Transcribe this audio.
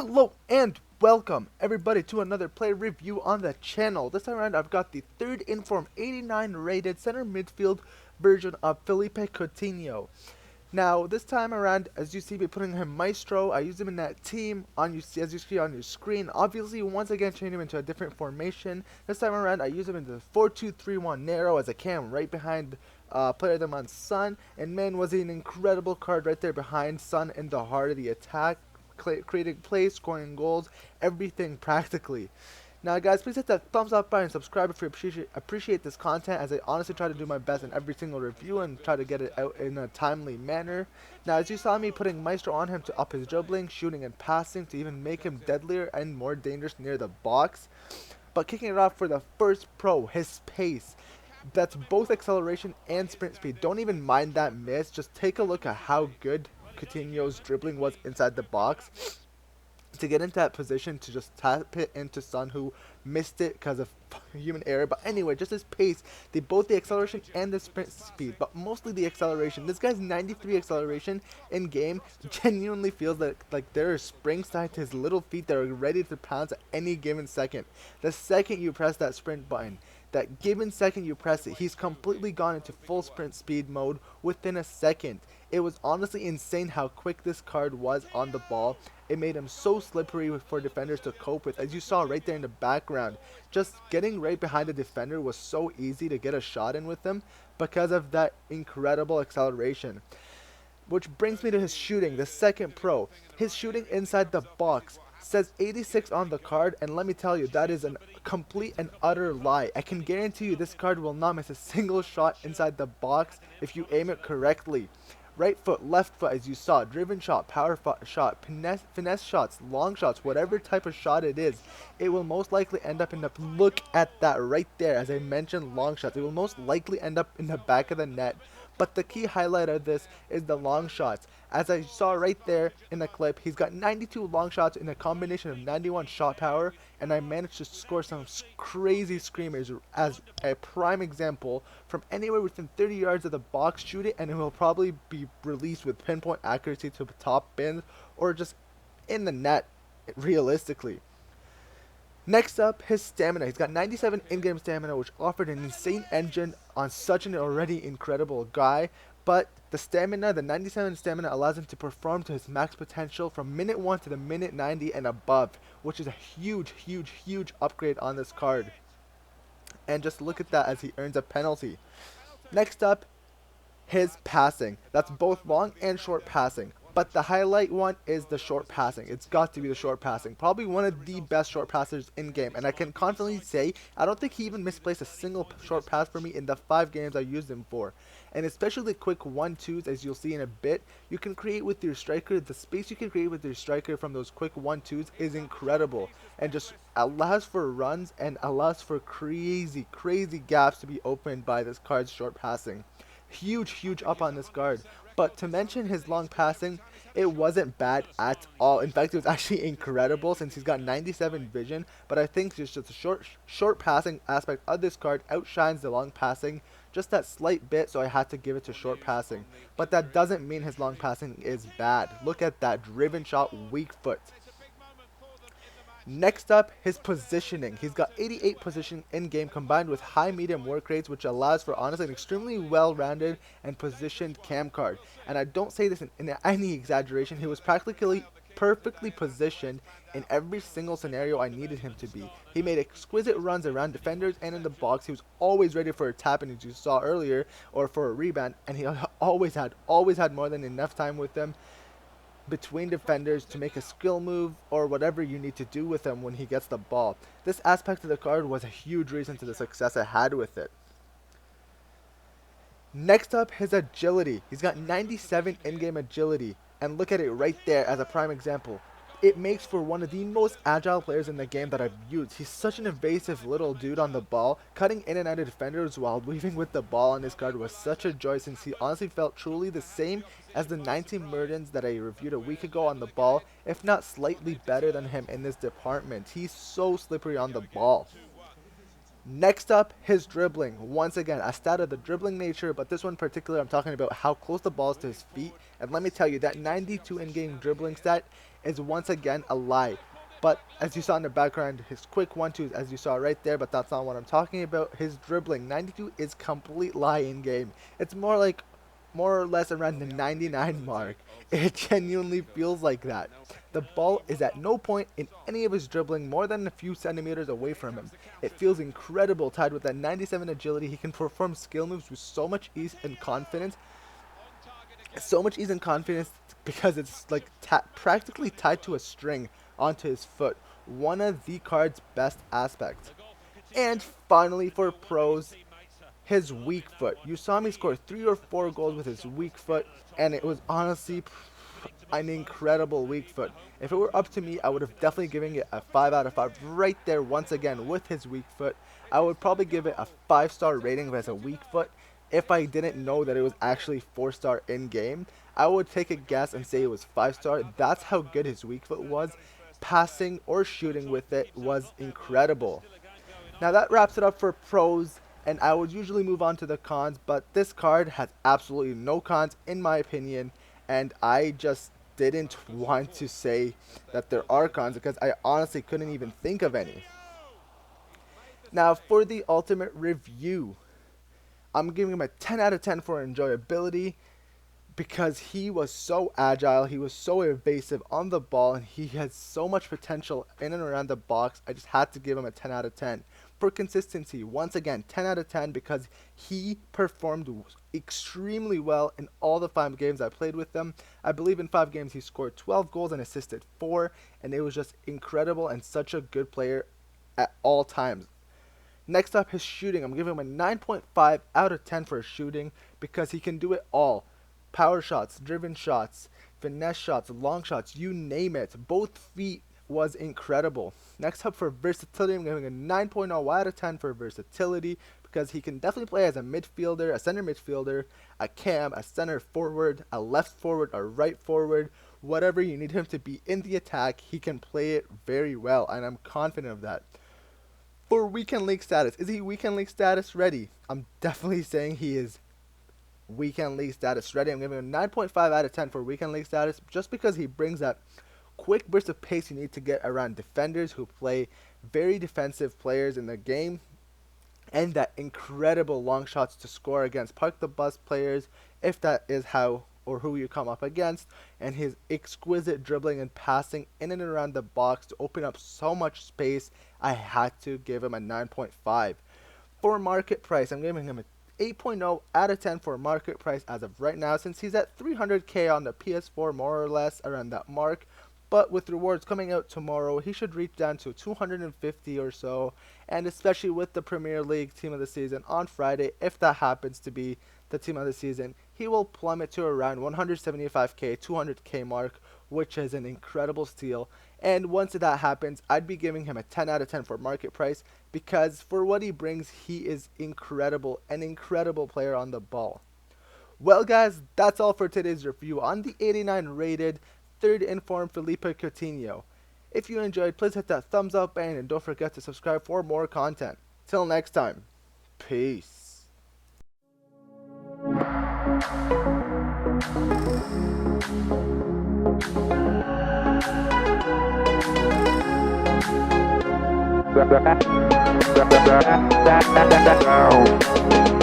Hello and welcome everybody to another play review on the channel. This time around I've got the third inform 89 rated center midfield version of Philippe Coutinho. Now this time around, as you see me putting him Maestro, I used him in that team as you see on your screen. Obviously once again changing him into a different formation. This time around I use him into the 4-2-3-1 narrow as a cam right behind player of the month Son, and man was he an incredible card right there behind Son in the heart of the attack, creating plays, scoring goals, everything practically. Now guys, please hit that thumbs up button and subscribe if you appreciate this content, as I honestly try to do my best in every single review and try to get it out in a timely manner. Now as you saw me putting Maestro on him to up his dribbling, shooting and passing to even make him deadlier and more dangerous near the box. But kicking it off for the first pro, his pace. That's both acceleration and sprint speed. Don't even mind that miss, just take a look at how good Coutinho's dribbling was inside the box to get into that position to just tap it into Son, who missed it because of human error. But anyway, just his pace, both the acceleration and the sprint speed, but mostly the acceleration. This guy's 93 acceleration in game genuinely feels like there are springs tied to his little feet that are ready to pounce at any given second. The second you press that sprint button, that given second you press it, he's completely gone into full sprint speed mode within a second. It was honestly insane how quick this card was on the ball. It made him so slippery for defenders to cope with. As you saw right there in the background, just getting right behind the defender was so easy to get a shot in with him because of that incredible acceleration. Which brings me to his shooting, the second pro. His shooting inside the box says 86 on the card, and let me tell you, that is a complete and utter lie. I can guarantee you this card will not miss a single shot inside the box if you aim it correctly. Right foot, left foot, as you saw, driven shot, power shot, finesse shots, long shots, whatever type of shot it is, it will most likely end up in the, look at that right there, as I mentioned, long shots, it will most likely end up in the back of the net. But the key highlight of this is the long shots. As I saw right there in the clip, he's got 92 long shots in a combination of 91 shot power, and I managed to score some crazy screamers. As a prime example, from anywhere within 30 yards of the box, shoot it and it will probably be released with pinpoint accuracy to the top bins or just in the net realistically. Next up, his stamina. He's got 97 in-game stamina, which offered an insane engine on such an already incredible guy. But the stamina, the 97 stamina, allows him to perform to his max potential from minute 1 to the minute 90 and above, which is a huge upgrade on this card. And just look at that as he earns a penalty. Next up, his passing. That's both long and short passing. But the highlight one is the short passing. It's got to be the short passing. Probably one of the best short passers in game. And I can confidently say, I don't think he even misplaced a single short pass for me in the 5 games I used him for. And especially the quick 1-2s, as you'll see in a bit, you can create with your striker. The space you can create with your striker from those quick 1-2s is incredible. And just allows for runs and allows for crazy gaps to be opened by this card's short passing. Huge up on this guard. But to mention his long passing, it wasn't bad at all. In fact, it was actually incredible since he's got 97 vision. But I think just the short passing aspect of this card outshines the long passing just that slight bit, so I had to give it to short passing. But that doesn't mean his long passing is bad. Look at that driven shot, weak foot. Next up, his positioning. He's got 88 position in game combined with high medium work rates, which allows for honestly an extremely well-rounded and positioned cam card. And I don't say this in any exaggeration. He was practically perfectly positioned in every single scenario I needed him to be. He made exquisite runs around defenders and in the box. He was always ready for a tap in, as you saw earlier, or for a rebound, and he always had more than enough time with them between defenders to make a skill move or whatever you need to do with him when he gets the ball. This aspect of the card was a huge reason to the success I had with it. Next up, his agility. He's got 97 in-game agility, and look at it right there as a prime example. It makes for one of the most agile players in the game that I've used. He's such an evasive little dude on the ball. Cutting in and out of defenders while weaving with the ball on his card was such a joy, since he honestly felt truly the same as the 19 Mertens that I reviewed a week ago on the ball, if not slightly better than him in this department. He's so slippery on the ball. Next up, his dribbling. Once again, a stat of the dribbling nature, but this one in particular, I'm talking about how close the ball is to his feet. And let me tell you, that 92 in-game dribbling stat is once again a lie. But as you saw in the background, his quick 1-2s, as you saw right there, but that's not what I'm talking about. His dribbling, 92 is complete lie in-game. It's more or less around the 99 mark. It genuinely feels like that. The ball is at no point in any of his dribbling more than a few centimeters away from him. It feels incredible. Tied with that 97 agility, he can perform skill moves with so much ease and confidence. Because it's like practically tied to a string onto his foot. One of the card's best aspects. And finally, for pros, his weak foot. You saw me score 3 or 4 goals with his weak foot, and it was honestly an incredible weak foot. If it were up to me, I would have definitely given it a 5 out of 5 right there once again with his weak foot. I would probably give it a 5-star rating if it has a weak foot. If I didn't know that it was actually 4-star in-game, I would take a guess and say it was 5-star. That's how good his weak foot was. Passing or shooting with it was incredible. Now that wraps it up for pros, and I would usually move on to the cons, but this card has absolutely no cons in my opinion, and I just didn't want to say that there are cons because I honestly couldn't even think of any. Now for the ultimate review, I'm giving him a 10 out of 10 for enjoyability because he was so agile, he was so evasive on the ball, and he has so much potential in and around the box. I just had to give him a 10 out of 10. For consistency, once again, 10 out of 10 because he performed extremely well in all the 5 games I played with him. I believe in 5 games he scored 12 goals and assisted 4, and it was just incredible and such a good player at all times. Next up, his shooting. I'm giving him a 9.5 out of 10 for his shooting because he can do it all. Power shots, driven shots, finesse shots, long shots, you name it. Both feet was incredible. Next up for versatility, I'm giving a 9.0 out of 10 for versatility because he can definitely play as a midfielder, a center midfielder, a cam, a center forward, a left forward, a right forward. Whatever you need him to be in the attack, he can play it very well, and I'm confident of that. For weekend league status, is he weekend league status ready? I'm definitely saying he is weekend league status ready. I'm giving him a 9.5 out of 10 for weekend league status just because he brings that quick burst of pace you need to get around defenders who play very defensive players in the game, and that incredible long shots to score against park the bus players if that is how or who you come up against, and his exquisite dribbling and passing in and around the box to open up so much space. I had to give him a 9.5. For market price, I'm giving him a 8.0 out of 10 for market price as of right now, since he's at 300k on the PS4, more or less around that mark. But with rewards coming out tomorrow, he should reach down to 250 or so, and especially with the Premier League Team of the Season on Friday, if that happens to be the Team of the Season, he will plummet to around 175k, 200k mark, which is an incredible steal. And once that happens, I'd be giving him a 10 out of 10 for market price because for what he brings, he is incredible, an incredible player on the ball. Well guys, that's all for today's review on the 89 rated 3rd inform Philippe Coutinho. If you enjoyed, please hit that thumbs up button and don't forget to subscribe for more content. Till next time, peace. Down.